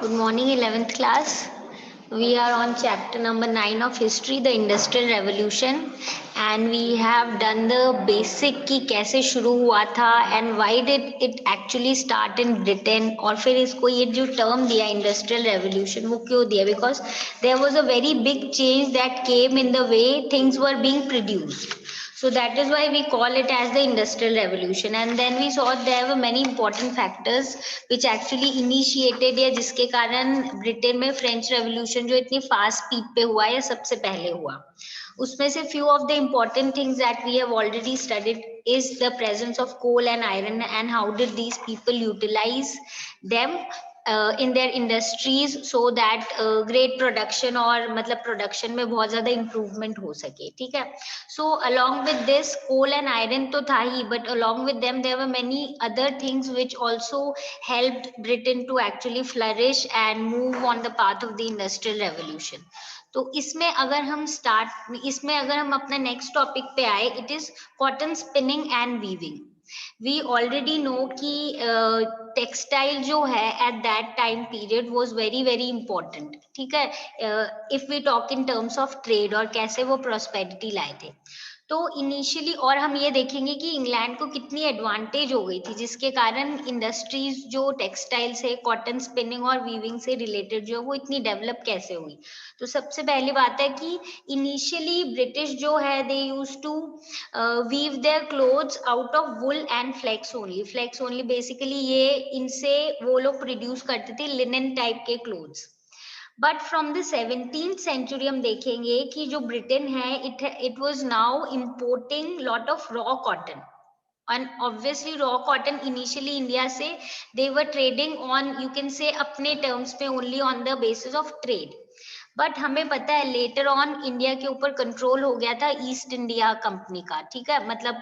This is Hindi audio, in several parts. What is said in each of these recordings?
Good morning, 11th class. We are on chapter number 9 of history, the Industrial Revolution, and we have done the basic कि कैसे शुरू हुआ था and why did it actually start in Britain, और फिर इसको ये जो term दिया Industrial Revolution वो क्यों दिया, because there was a very big change that came in the way things were being produced. So that is why we call it as the industrial revolution. And then we saw there were many important factors which actually initiated या जिसके कारण ब्रिटेन में फ्रेंच रेवोल्यूशन जो इतनी फास्ट स्पीड पे हुआ या सबसे पहले हुआ, उसमें से few of the important things that we have already studied is the presence of coal and iron and how did these people utilize them in their industries so that great production और मतलब production में बहुत ज़्यादा improvement हो सके, ठीक है. So along with this coal and iron तो था ही, but along with them there were many other things which also helped Britain to actually flourish and move on the path of the industrial revolution. तो इसमें अगर हम अपना नेक्स्ट टॉपिक पे आए, it is cotton spinning and weaving. We already know कि टेक्सटाइल जो है at that time period was very very important, ठीक है. If we talk in terms of trade और कैसे वो प्रॉस्पेरिटी लाए थे, तो इनिशियली और हम ये देखेंगे कि इंग्लैंड को कितनी एडवांटेज हो गई थी जिसके कारण इंडस्ट्रीज जो टेक्सटाइल से कॉटन स्पिनिंग और वीविंग से रिलेटेड जो वो इतनी डेवलप कैसे हुई. तो सबसे पहली बात है कि इनिशियली ब्रिटिश जो है they used to weave their clothes out of wool and flax only basically ये इनसे वो लोग प्रोड्यूस करते थे लिनन टाइप के clothes. But from the 17th century हम देखेंगे कि जो ब्रिटेन है it was now importing lot of raw cotton. and obviously raw cotton initially India से they were trading on, you can say, अपने terms पे only on the basis of trade. But हमें पता है लेटर ऑन इंडिया के ऊपर कंट्रोल हो गया था ईस्ट इंडिया कंपनी का, ठीक है. मतलब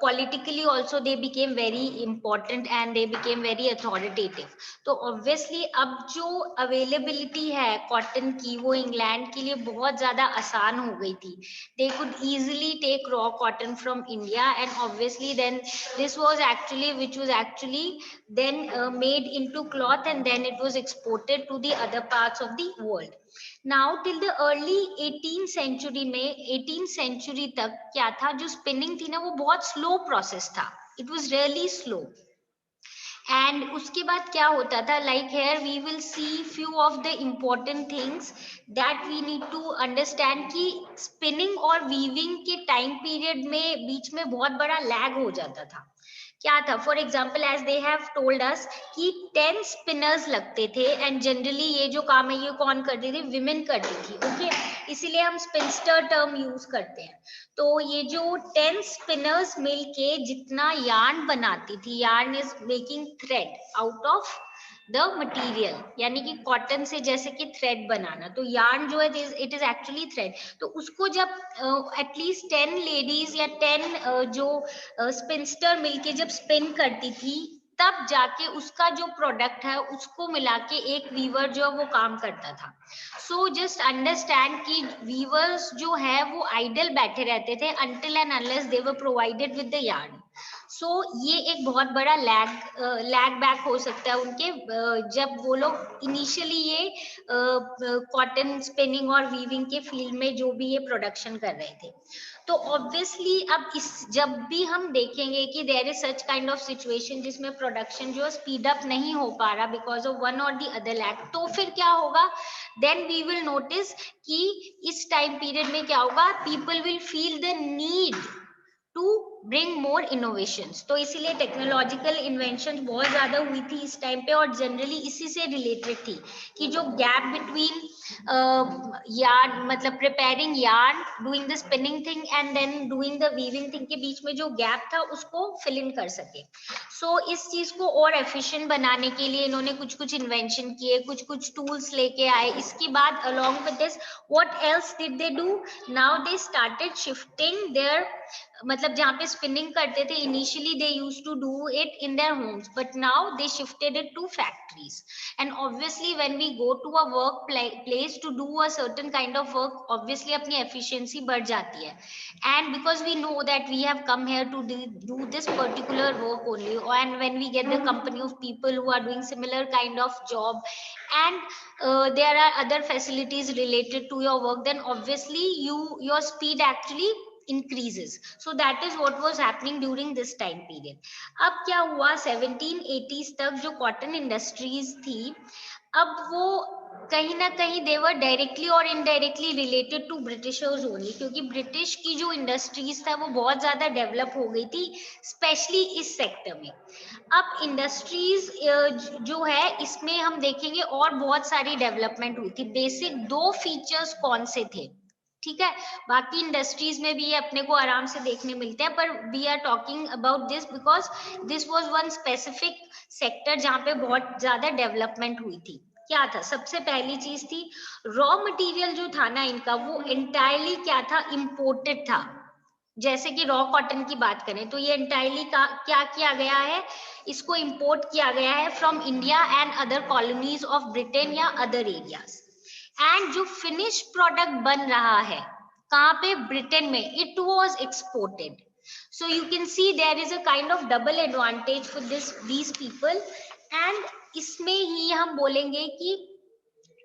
politically also they became very important and they became very authoritative. तो ऑब्वियसली अब जो अवेलेबिलिटी है कॉटन की वो इंग्लैंड के लिए बहुत ज्यादा आसान हो गई थी. they could easily take raw cotton from India and obviously then this was actually which was actually then made into cloth and then it was exported to the other parts of the world. Now till the early 18th century में 18th सेंचुरी तक क्या था, जो स्पिनिंग थी ना वो बहुत स्लो प्रोसेस था. It was really slow. And उसके बाद क्या होता था, like here we will see few of the important things that we need to understand कि स्पिनिंग और वीविंग के टाइम पीरियड में बीच में बहुत बड़ा लैग हो जाता था. क्या था, for example as they have told us कि 10 स्पिनर्स लगते थे एंड जनरली ये जो काम है ये कौन करती थी, विमेन करती थी, ओके. इसीलिए हम स्पिनस्टर टर्म यूज करते हैं. तो ये जो 10 स्पिनर्स मिलके जितना यार्न बनाती थी, yarn is making thread out of the material, यानी कि कॉटन से जैसे कि थ्रेड बनाना, तो यार्न जो है इट इज एक्चुअली थ्रेड. तो उसको जब एटलीस्ट 10 लेडीज या 10 जो स्पिनस्टर मिलके जब स्पिन करती थी तब जाके उसका जो प्रोडक्ट है उसको मिला के एक वीवर जो वो काम करता था. सो जस्ट अंडरस्टैंड कि वीवर्स जो है वो आइडल बैठे रहते थे until and unless they were provided with the yarn. सो ये एक बहुत बड़ा लैग बैक हो सकता है उनके जब वो लोग इनिशियली ये कॉटन स्पिनिंग और वीविंग के फील्ड में जो भी ये प्रोडक्शन कर रहे थे. तो ऑब्वियसली अब इस जब भी हम देखेंगे कि there is such kind of situation जिसमें प्रोडक्शन जो स्पीड अप नहीं हो पा रहा बिकॉज ऑफ वन और द अदर लैग, तो फिर क्या होगा, देन वी विल नोटिस कि इस टाइम पीरियड में क्या होगा, people will feel the need to bring more innovations. तो इसीलिए टेक्नोलॉजिकल इन्वेंशन बहुत ज्यादा हुई थी इस टाइम पे और जनरली इसी से रिलेटेड थी कि जो गैप बिटवीन यार्न मतलब preparing yarn, doing the spinning thing and then doing the weaving thing के बीच में जो गैप था उसको फिल इन कर सके. सो इस चीज को और एफिशिएंट बनाने के लिए इन्होंने कुछ कुछ इन्वेंशन किए, कुछ कुछ टूल्स लेके आए. इसके बाद along with this what else did they do, now they started shifting their, मतलब जहाँ पे स्पिनिंग करते थे, initially they used to do it in their homes, but now they shifted it to factories. And obviously when we go to a work place to do a certain kind of work, obviously अपनी एफिशिएंसी बढ़ जाती है. And because we know that we have come here to do this particular work only, and when we get the company of people who are doing similar kind of job, and there are other facilities related to your work, then obviously your speed actually increases. So that is what was happening during this time period. अब क्या हुआ, 1780s तक जो कॉटन इंडस्ट्रीज थी, अब वो कहीं ना कहीं देवर डायरेक्टली और indirectly related to Britishers only, क्योंकि ब्रिटिश की जो इंडस्ट्रीज था वो बहुत ज्यादा डेवलप हो गई थी, स्पेशली इस सेक्टर में. अब इंडस्ट्रीज जो है इसमें हम देखेंगे और बहुत सारी डेवलपमेंट हुई थी. बेसिक दो फीचर्स कौन से थे, ठीक है, बाकी इंडस्ट्रीज में भी ये अपने को आराम से देखने मिलते हैं, पर we are talking about this because this was one specific sector जहां पे बहुत ज्यादा डेवलपमेंट हुई थी. क्या था, सबसे पहली चीज थी रॉ मटेरियल जो था ना इनका, वो एंटायरली क्या था, इंपोर्टेड था. जैसे कि रॉ कॉटन की बात करें तो ये एंटायरली क्या किया गया है, इसको इंपोर्ट किया गया है from India and other colonies of Britain या अदर एरियाज. एंड जो फिनिश प्रोडक्ट बन रहा है कहाँ पे, ब्रिटेन में, it was exported. So you can see there is a kind of double advantage for these people. And इसमें ही हम बोलेंगे कि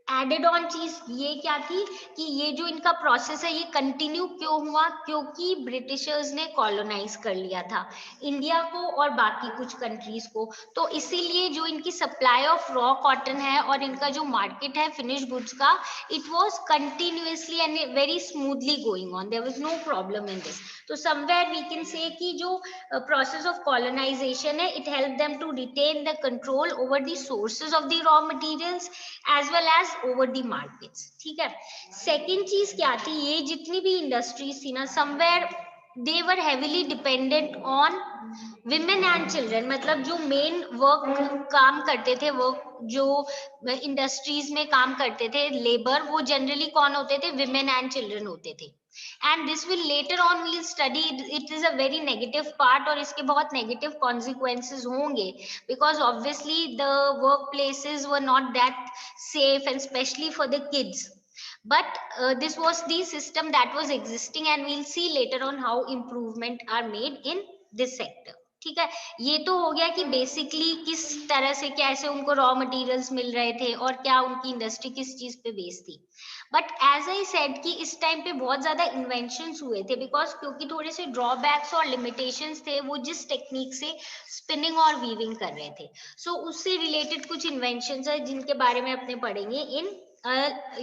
एडेड ऑन चीज ये क्या थी कि ये जो इनका प्रोसेस है ये कंटिन्यू क्यों हुआ, क्योंकि ब्रिटिशर्स ने कॉलोनाइज कर लिया था इंडिया को और बाकी कुछ कंट्रीज को. तो इसीलिए जो इनकी सप्लाई ऑफ रॉ कॉटन है और इनका जो मार्केट है फिनिश गुड्स का, it was continuously and very smoothly going on, there was no problem in this. तो समवेयर वी कैन से कि जो प्रोसेस ऑफ कॉलोनाइजेशन है, it help them to retain the control over the sources of the raw materials as well as over the markets. ठीक है, सेकेंड चीज क्या थी, ये जितनी भी इंडस्ट्रीज थी ना, somewhere they were heavily dependent on women and children. मतलब जो मेन वर्क काम करते थे, वर्क जो इंडस्ट्रीज में काम करते थे, लेबर, वो जनरली कौन होते थे, विमेन एंड चिल्ड्रन होते थे. And this will later on will study, it is a very negative part और इसके बहुत नेगेटिव कॉन्सिक्वेंसेज होंगे, because obviously the work places were not that safe and especially for the kids, but this was the system that was existing and we'll see later on how improvement are made in this sector. ठीक है, ये तो हो गया कि बेसिकली किस तरह से कैसे उनको रॉ मटेरियल्स मिल रहे थे और क्या उनकी इंडस्ट्री किस चीज पे बेस थी. बट एज आई सेड कि इस टाइम पे बहुत ज्यादा इन्वेंशंस हुए थे, बिकॉज क्योंकि थोड़े से ड्रॉबैक्स और लिमिटेशंस थे, वो जिस टेक्निक से स्पिनिंग और वीविंग कर रहे थे. सो उससे रिलेटेड कुछ इन्वेंशंस है जिनके बारे में अपने पढ़ेंगे इन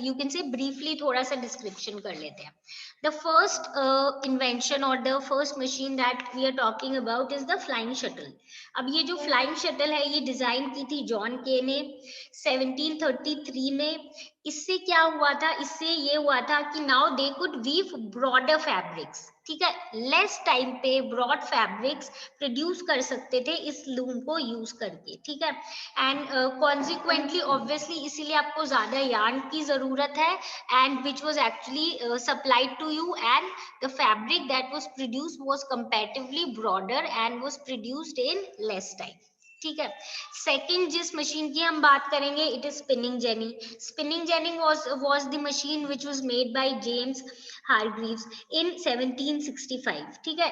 यू कैन से ब्रीफली थोड़ा सा डिस्क्रिप्शन कर लेते हैं. The first invention or the first machine that we are talking about is the flying shuttle. अब ये जो flying shuttle है ये डिजाइन की थी जॉन के ने 1733 में. इससे क्या हुआ था, इससे ये हुआ था कि now they could weave broader fabrics. ठीक है, लेस टाइम पे ब्रॉड फैब्रिक्स प्रोड्यूस कर सकते थे इस लूम को यूज करके. ठीक है, एंड कॉन्सिक्वेंटली ऑब्वियसली इसीलिए आपको ज्यादा यार्न की जरूरत है, and which was actually supplied to you, and the fabric that was produced was comparatively broader and was produced in less time. ठीक है, सेकेंड जिस मशीन की हम बात करेंगे, it is spinning jenny. Spinning jenny was the machine which was made by James Hargreaves in 1765. ठीक है,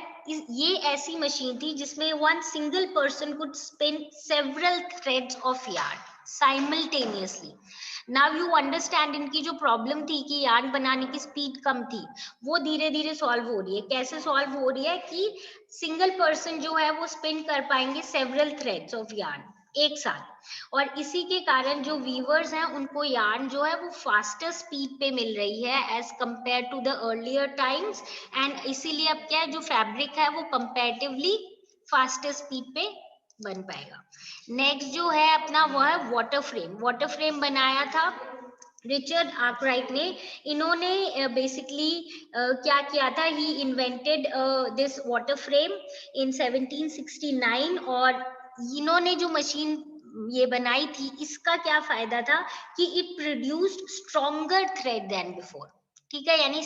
ये ऐसी मशीन थी जिसमें one single person could spin several threads of yarn simultaneously. Now you understand इनकी जो प्रॉब्लम थी कि यार्न बनाने की स्पीड कम थी, वो धीरे धीरे सॉल्व हो रही है. कैसे सॉल्व हो रही है कि सिंगल पर्सन जो है वो स्पिन कर पाएंगे सेवरल थ्रेड्स ऑफ यार्न एक साथ, और इसी के कारण जो वीवर्स हैं उनको यार्न जो है वो फास्टर स्पीड पे मिल रही है as compare to the earlier times. And इसीलिए अब क्या है, जो फैब्रिक है वो कंपेरेटिवली फास्टर स्पीड पे बन पाएगा. नेक्स्ट जो है अपना वो है वाटर फ्रेम. वाटर फ्रेम बनाया था रिचर्ड आर्कराइट ने. इन्होंने बेसिकली क्या किया था, he invented this water frame in 1769. और इन्होंने जो मशीन ये बनाई थी, इसका क्या फायदा था कि it produced stronger thread than before. ठीक है, यानी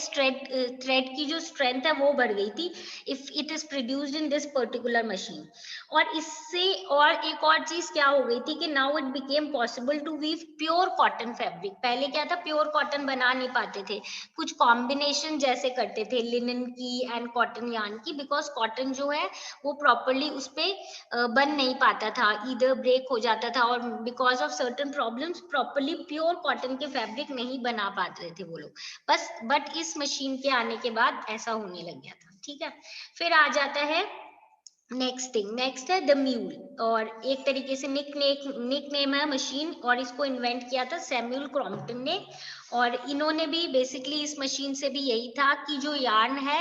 थ्रेड की जो स्ट्रेंथ है वो बढ़ गई थी if it is produced in this particular machine. और इससे और एक और चीज क्या हो गई थी कि now it became possible to weave pure cotton fabric. पहले क्या था, प्योर कॉटन बना नहीं पाते थे, कुछ कॉम्बिनेशन जैसे करते थे लिनन की एंड कॉटन यार्न की, बिकॉज कॉटन जो है वो प्रॉपरली उस पर बन नहीं पाता था, इधर ब्रेक हो जाता था, और because of certain problems properly pure cotton के फैब्रिक नहीं बना पाते थे वो लोग। बस बट इस मशीन के आने के बाद ऐसा होने लग गया था। ठीक है, फिर आ जाता है नेक्स्ट है द म्यूल, और एक तरीके से निक नेम है मशीन, और इसको इन्वेंट किया था सैमुअल क्रॉम्पटन ने। और इन्होंने भी बेसिकली इस मशीन से भी यही था कि जो यार्न है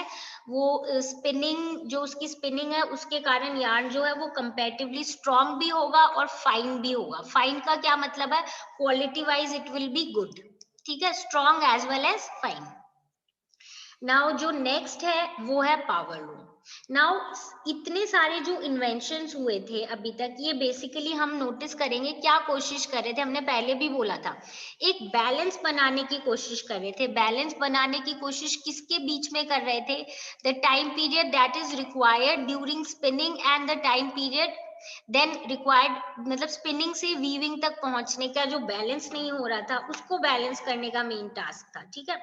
वो स्पिनिंग, जो उसकी स्पिनिंग है उसके कारण यार्न जो है वो कंपैरेटिवली स्ट्रॉन्ग भी होगा और फाइन भी होगा। फाइन का क्या मतलब है, quality wise it will be good. ठीक है, strong as well as fine. Now जो नेक्स्ट है वो है पावर लूम। नाउ इतने सारे जो इन्वेंशंस हुए थे अभी तक, ये बेसिकली हम नोटिस करेंगे क्या कोशिश कर रहे थे, हमने पहले भी बोला था, एक बैलेंस बनाने की कोशिश कर रहे थे। बैलेंस बनाने की कोशिश किसके बीच में कर रहे थे, the time period that is required during spinning and the time period then required, मतलब स्पिनिंग से वीविंग तक पहुंचने का जो बैलेंस नहीं हो रहा था उसको बैलेंस करने का मेन टास्क था। ठीक है,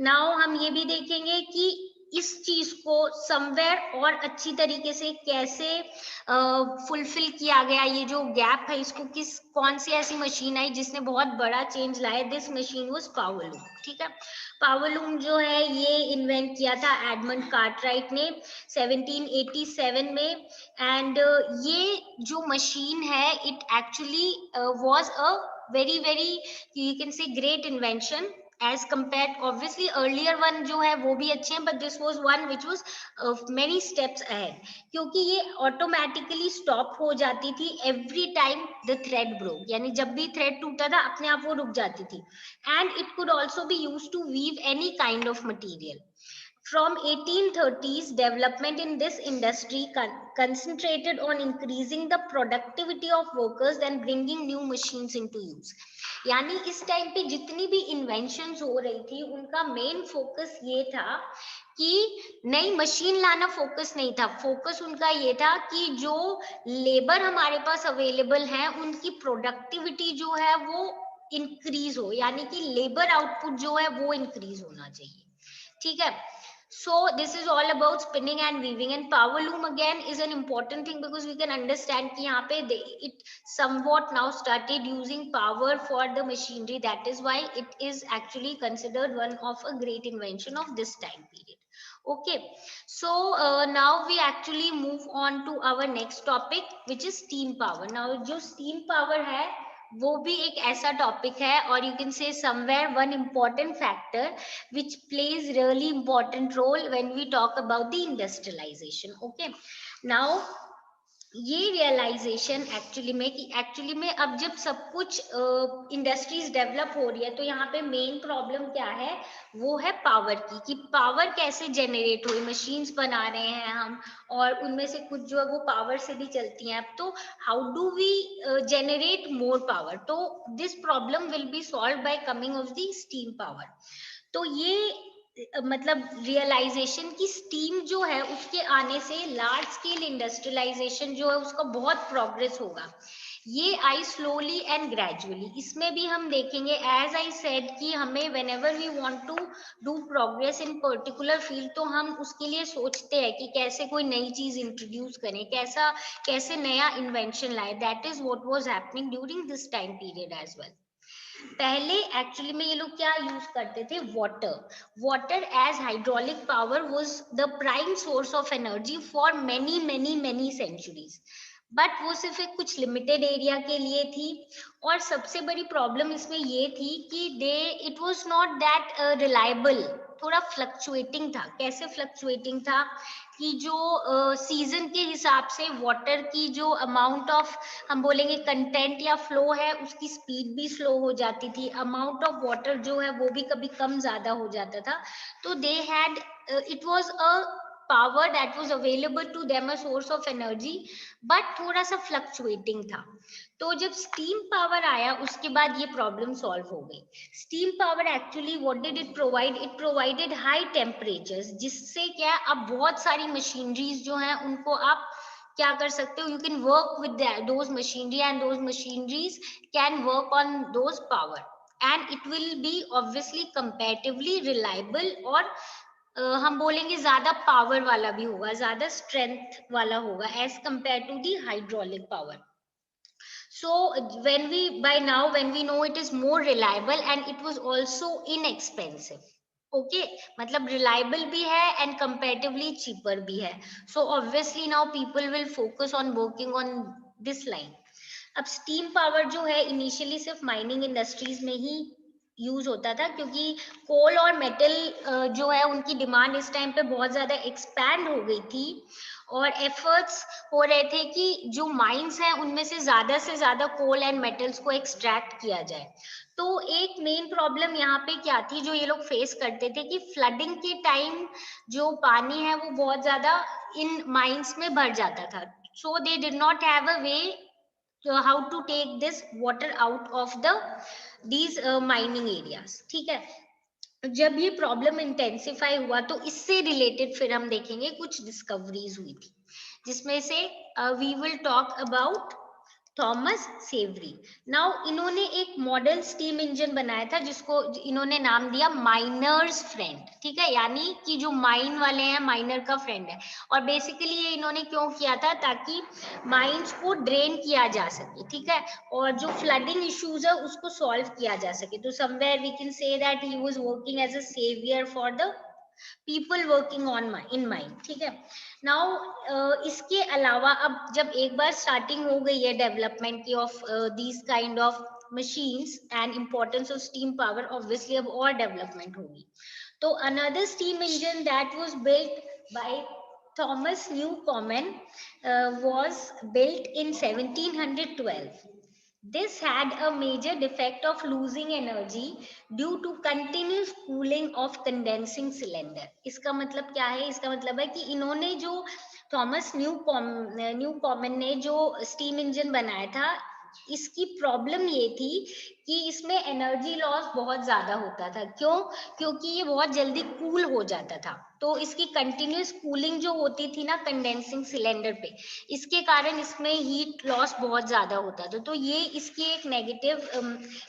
नाउ हम ये भी देखेंगे कि इस चीज को समवेयर और अच्छी तरीके से कैसे फुलफिल किया गया, ये जो गैप है इसको कौन सी ऐसी मशीन आई जिसने बहुत बड़ा चेंज लाया। This machine was power loom. ठीक है, पावर लूम जो है ये इन्वेंट किया था एडमंड कार्टराइट ने 1787 में। एंड ये जो मशीन है it actually was a very very, you can say, great invention as compare, obviously earlier one जो है वो भी अच्छे हैं, but this was one which was many steps ahead, क्योंकि ये ऑटोमेटिकली स्टॉप हो जाती थी every time the thread broke, यानी जब भी थ्रेड टूटा था अपने आप वो रुक जाती थी। And it could also be use to weave any kind of material. From 1830s, development in this industry concentrated on increasing the productivity of workers and bringing new machines into use. यानी इस टाइम पे जितनी भी इन्वेंशंस हो रही थी उनका मेन फोकस ये था कि नई मशीन लाना फोकस नहीं था, फोकस उनका ये था कि जो लेबर हमारे पास अवेलेबल है उनकी प्रोडक्टिविटी जो है वो इंक्रीज हो, यानी कि लेबर आउटपुट जो है वो इंक्रीज होना चाहिए। ठीक है, so this is all about spinning and weaving, and power loom again is an important thing because we can understand कि यहाँ पे it somewhat now started using power for the machinery, that is why it is actually considered one of a great invention of this time period. Okay, so now we actually move on to our next topic which is steam power. Now जो steam power है वो भी एक ऐसा टॉपिक है, और यू कैन से somewhere one important factor which plays really important role when we talk about the industrialization. Okay, now ये रियलाइजेशन एक्चुअली में अब जब सब कुछ इंडस्ट्रीज डेवलप हो रही है तो यहाँ पे मेन प्रॉब्लम क्या है, वो है पावर की, कि पावर कैसे जनरेट हुई, मशीन्स बना रहे हैं हम और उनमें से कुछ जो है वो पावर से भी चलती हैं, तो how do we generate more power, तो this problem will be solve by coming off the steam power. तो ये मतलब रियलाइजेशन की स्टीम जो है उसके आने से लार्ज स्केल इंडस्ट्रियलाइजेशन जो है उसका बहुत प्रोग्रेस होगा। ये आई स्लोली एंड ग्रेजुअली, इसमें भी हम देखेंगे एज आई सेड कि हमें whenever we want to do progress in particular field तो हम उसके लिए सोचते हैं कि कैसे कोई नई चीज इंट्रोड्यूस करें, कैसे नया इन्वेंशन लाए। That is what was happening during this time period as well. पहले एक्चुअली में ये लोग क्या यूज करते थे, water as hydraulic power was the prime source of energy for many many many centuries, but वो सिर्फ एक कुछ लिमिटेड एरिया के लिए थी। और सबसे बड़ी प्रॉब्लम इसमें ये थी कि it was not that reliable, थोड़ा फ्लक्चुएटिंग था। कैसे फ्लक्चुएटिंग था कि जो सीजन के हिसाब से वाटर की जो अमाउंट ऑफ, हम बोलेंगे कंटेंट या फ्लो है, उसकी स्पीड भी स्लो हो जाती थी, अमाउंट ऑफ वाटर जो है वो भी कभी कम ज्यादा हो जाता था। तो they had, it was a power that was available to them, a source of energy, but थोड़ा सा fluctuating था. तो जब steam power आया उसके बाद ये problem solve हो गई. Steam power actually what did it provide? It provided high temperatures, जिससे क्या अब बहुत सारी machineries जो हैं उनको आप क्या कर सकते हो, you can work with those machinery and those machineries can work on those power and it will be obviously comparatively reliable और हम बोलेंगे ज्यादा पावर वाला भी होगा, ज्यादा स्ट्रेंथ वाला होगा as compare to the hydraulic power. So when we by now when we know it is more reliable and it was also inexpensive. Okay, मतलब reliable भी है and comparatively cheaper भी है. So obviously now people will focus on working on this line. अब स्टीम पावर जो है इनिशियली सिर्फ माइनिंग इंडस्ट्रीज में ही यूज होता था, क्योंकि कोल और मेटल जो है उनकी डिमांड इस टाइम पे बहुत ज्यादा एक्सपैंड हो गई थी और एफर्ट्स हो रहे थे कि जो माइंस हैं उनमें से ज्यादा कोल एंड मेटल्स को एक्सट्रैक्ट किया जाए. तो एक मेन प्रॉब्लम यहाँ पे क्या थी जो ये लोग फेस करते थे कि फ्लडिंग के टाइम जो पानी है वो बहुत ज्यादा इन माइंस में भर जाता था. So they did not have a way how to take this water out of these mining areas. ठीक है, जब ये प्रॉब्लम इंटेंसिफाई हुआ तो इससे रिलेटेड फिर हम देखेंगे कुछ डिस्कवरीज हुई थी, जिसमें से we will talk about Thomas Savery. Now इन्होंने एक मॉडल स्टीम इंजन बनाया था जिसको इन्होंने नाम दिया माइनर्स फ्रेंड. ठीक है, यानी कि जो माइन वाले हैं माइनर का फ्रेंड है. और बेसिकली ये इन्होंने क्यों किया था, ताकि माइंस को ड्रेन किया जा सके. ठीक है, और जो फ्लडिंग इश्यूज है उसको सॉल्व किया जा सके. तो somewhere we can say that he was working as a saviour for the people working on in mine. ठीक है, नाउ इसके अलावा अब जब एक बार स्टार्टिंग हो गई है डेवलपमेंट की of these kind of machines and importance of steam power, obviously अब और डेवलपमेंट होगी. तो another steam engine that was built by Thomas Newcomen was built in 1712. This had a major defect of losing energy due to continuous cooling of condensing cylinder. इसका मतलब क्या है, इसका मतलब है कि इन्होंने जो थॉमस न्यूकॉमन ने जो स्टीम इंजन बनाया था, इसकी प्रॉब्लम ये थी कि इसमें एनर्जी लॉस बहुत ज्यादा होता था. क्यों? क्योंकि ये बहुत जल्दी कूल हो जाता था. तो इसकी कंटिन्यूस कूलिंग जो होती थी ना कंडेंसिंग सिलेंडर पे, इसके कारण इसमें हीट लॉस बहुत ज्यादा होता था. तो ये इसकी एक नेगेटिव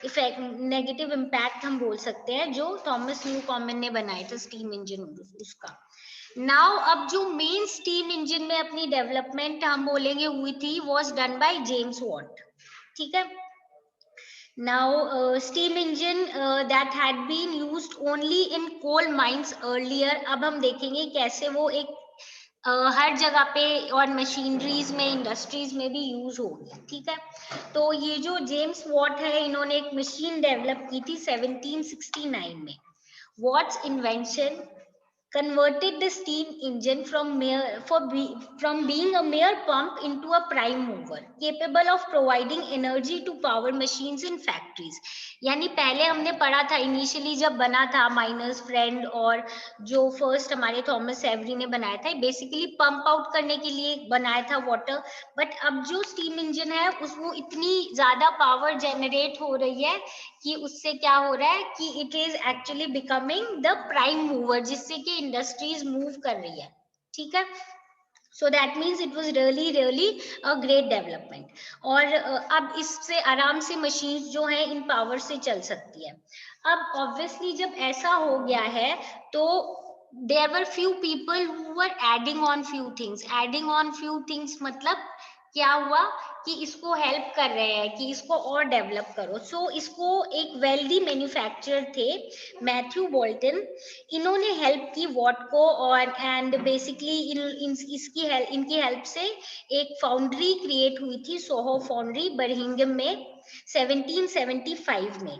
इफेक्ट, नेगेटिव इम्पैक्ट हम बोल सकते हैं जो थॉमस न्यूकॉमन ने बनाया था स्टीम इंजन उसका. नाउ अब जो मेन स्टीम इंजन में अपनी डेवलपमेंट हम बोलेंगे हुई थी was done by James Watt. ठीक है, now steam engine that had been used only in coal mines earlier, अब हम देखेंगे कैसे वो एक हर जगह पे और मशीनरीज में इंडस्ट्रीज में भी यूज होगी. ठीक है, तो ये जो जेम्स वॉट है इन्होंने एक मशीन डेवलप की थी 1769 में. Watt's invention converted the steam engine from being a mere pump into a prime mover capable of providing energy to power machines in factories. यानी पहले हमने पढ़ा था इनिशियली जब बना था माइनर्स फ्रेंड और जो फर्स्ट हमारे थॉमस सेवरी ने बनाया था, बेसिकली पंप आउट करने के लिए बनाया था वाटर. बट अब जो स्टीम इंजन है वो इतनी ज्यादा पावर जनरेट हो रही है कि उससे क्या हो रहा है कि it is actually becoming the prime mover, जिससे कि इंडस्ट्रीज मूव कर रही है. ठीक है, so that means it was really a great development. और अब इससे आराम से मशीन जो है इन पावर से चल सकती है. अब ऑब्वियसली जब ऐसा हो गया है तो there were few people who were adding on few things मतलब क्या हुआ कि इसको हेल्प कर रहे हैं कि इसको और डेवलप करो. सो इसको एक वेल्दी मैन्युफैक्चरर थे मैथ्यू बोल्टन, इन्होंने हेल्प की वॉट को और एंड बेसिकली इनकी हेल्प से एक फाउंड्री क्रिएट हुई थी, सोहो फाउंड्री बर्मिंघम में 1775 में.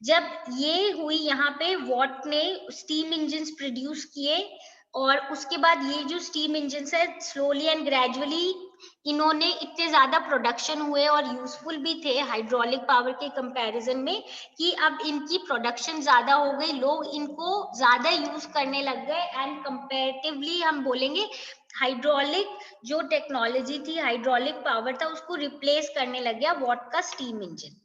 जब ये हुई यहाँ पे वॉट ने स्टीम इंजन्स प्रोड्यूस किए और उसके बाद ये जो स्टीम इंजन है स्लोली एंड ग्रेजुअली इन्होंने इतने ज्यादा प्रोडक्शन हुए और यूजफुल भी थे हाइड्रोलिक पावर के कंपैरिजन में कि अब इनकी प्रोडक्शन ज्यादा हो गई, लोग इनको ज्यादा यूज करने लग गए एंड कंपैरेटिवली हम बोलेंगे हाइड्रोलिक जो टेक्नोलॉजी थी, हाइड्रोलिक पावर था, उसको रिप्लेस करने लग गया वॉट का स्टीम इंजन।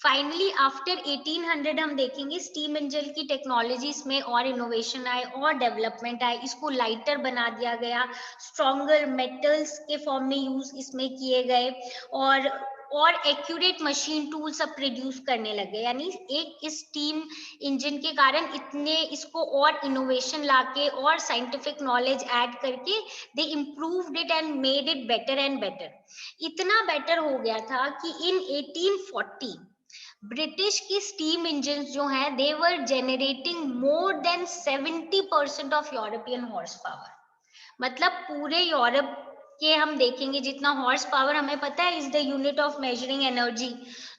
फाइनली आफ्टर 1800 हम देखेंगे स्टीम इंजन की टेक्नोलॉजीज में और इनोवेशन आए और डेवलपमेंट आए, इसको लाइटर बना दिया गया, स्ट्रॉन्गर मेटल्स के फॉर्म में यूज इसमें किए गए और एक्यूरेट मशीन टूल सब प्रोड्यूस करने लगे। यानी एक इस स्टीम इंजन के कारण इतने इसको और इनोवेशन लाके और साइंटिफिक नॉलेज ऐड करके they improved it and made it better and better. इतना बेटर हो गया था कि इन 1840 ब्रिटिश की स्टीम इंजन जो हैं they were generating more than 70% of European horse power. मतलब पूरे यूरोप के हम देखेंगे जितना हॉर्स पावर हमें पता है is the unit of measuring energy,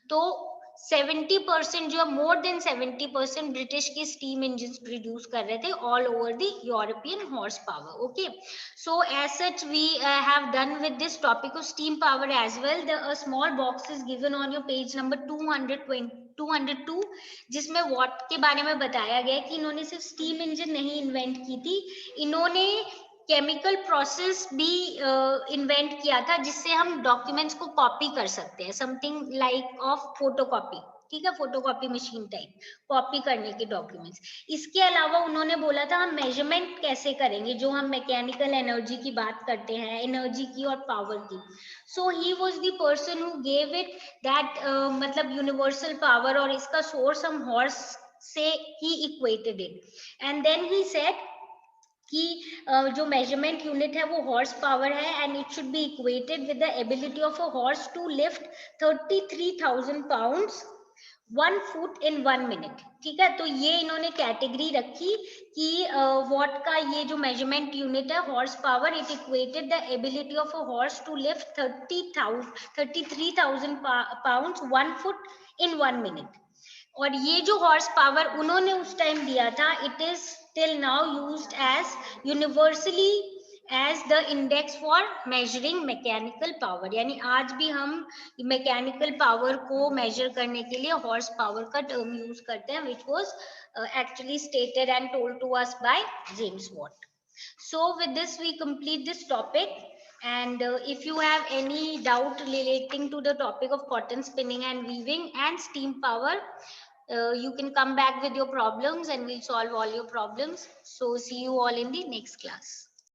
तो 70% जो मोर देन 70% ब्रिटिश के स्टीम इंजन प्रोड्यूस कर रहे थे all over the European horse power. Okay, so as such we have done with this topic of steam power as well. A small box is given on your page number 202 जिसमें वॉट के बारे में बताया गया कि इन्होंने सिर्फ स्टीम इंजन नहीं इन्वेंट की थी, इन्होंने केमिकल प्रोसेस भी इन्वेंट किया था जिससे हम डॉक्यूमेंट्स को कॉपी कर सकते हैं, समथिंग लाइक ऑफ फोटोकॉपी। ठीक है, फोटोकॉपी मशीन टाइप कॉपी करने के डॉक्यूमेंट्स। इसके अलावा उन्होंने बोला था हम मेजरमेंट कैसे करेंगे, जो हम मैकेनिकल एनर्जी की बात करते हैं, एनर्जी की और पावर की। So he was the person who gave it that मतलब यूनिवर्सल पावर, और इसका सोर्स हम हॉर्स से ही equated it and then he said कि जो मेजरमेंट यूनिट है वो हॉर्स पावर है and it should be equated with the ability of a horse to lift 33,000 pounds 1 foot in 1 minute. ठीक है, तो ये इन्होंने कैटेगरी रखी कि वॉट का ये जो मेजरमेंट यूनिट है horse power, it equated the ability of a horse to lift 33,000 pounds 1 foot in 1 minute. और ये जो हॉर्स पावर उन्होंने उस टाइम दिया था it is till now used as universally as the index for measuring mechanical power. यानी आज भी हम मैकेनिकल पावर को मेजर करने के लिए हॉर्स पावर का टर्म यूज करते हैं, which was actually stated and told to us by James Watt. So with this we complete this topic, and if you have any doubt relating to the topic of cotton spinning and weaving and steam power, you can come back with your problems and we'll solve all your problems. So see you all in the next class.